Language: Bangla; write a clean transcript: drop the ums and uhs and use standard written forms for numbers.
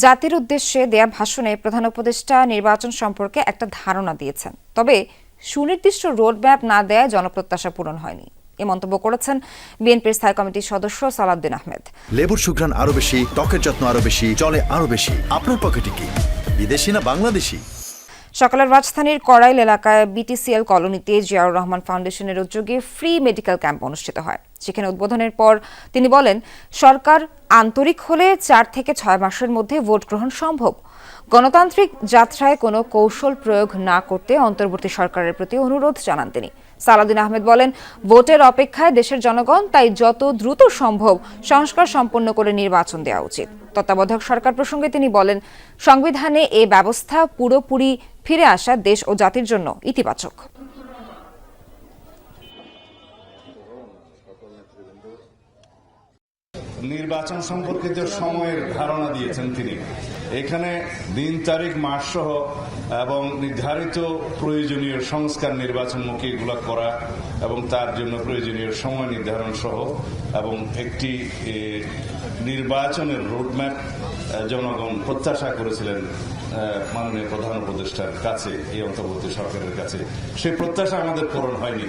জাতির উদ্দেশ্যে দেয়া ভাষণে প্রধান উপদেষ্টা নির্বাচন সম্পর্কে একটা ধারণা দিয়েছেন, তবে সুনির্দিষ্ট রোডম্যাপ না দেয়ায় জনপ্রত্যাশা পূরণ হয়নি। এ মন্তব্য করেছেন বিএনপির স্থায়ী কমিটির সদস্য সালাউদ্দিন আহমেদ। লেবুর সুঘ্রাণ আরো বেশি, ত্বকের যত্ন আরো বেশি, চলে আরো বেশি। আপনার পকেটে কি বিদেশি না বাংলাদেশি? সকালের রাজধানীর কড়াইল এলাকায় বিটিসিএল কলোনিতে জিয়াউর রহমান ফাউন্ডেশনের উদ্যোগে ফ্রি মেডিকেল ক্যাম্প অনুষ্ঠিত হয়। সেখানে উদ্বোধনের পর তিনি বলেন, সরকার আন্তরিক হলে 4 থেকে 6 মাসের মধ্যে ভোট গ্রহণ সম্ভব। গণতান্ত্রিক যাত্রায় কোনো কৌশল প্রয়োগ না করতে অন্তর্বর্তী সরকারের প্রতি অনুরোধ জানান তিনি। সালাউদ্দিন আহমেদ বলেন, ভোটের অপেক্ষায় দেশের জনগণ, তাই যত দ্রুত সম্ভব সংস্কার সম্পন্ন করে নির্বাচন দেওয়া উচিত। তত্ত্বাবধায়ক সরকার প্রসঙ্গে তিনি বলেন, সংবিধানে এই ব্যবস্থা পুরোপুরি ফিরে আসা দেশ ও জাতির জন্য ইতিবাচক। নির্বাচন সম্পর্কিত সময়ের ধারণা দিয়েছেন তিনি। এখানে দিন তারিখ মাস সহ এবং নির্ধারিত প্রয়োজনীয় সংস্কার নির্বাচনমুখী এগুলো করা এবং তার জন্য প্রয়োজনীয় সময় নির্ধারণ সহ এবং একটি নির্বাচনের রোডম্যাপ জনগণ প্রত্যাশা করেছিলেন মাননীয় প্রধান উপদেষ্টার কাছে, এই অন্তর্বর্তী সরকারের কাছে। সেই প্রত্যাশা আমাদের পূরণ হয়নি।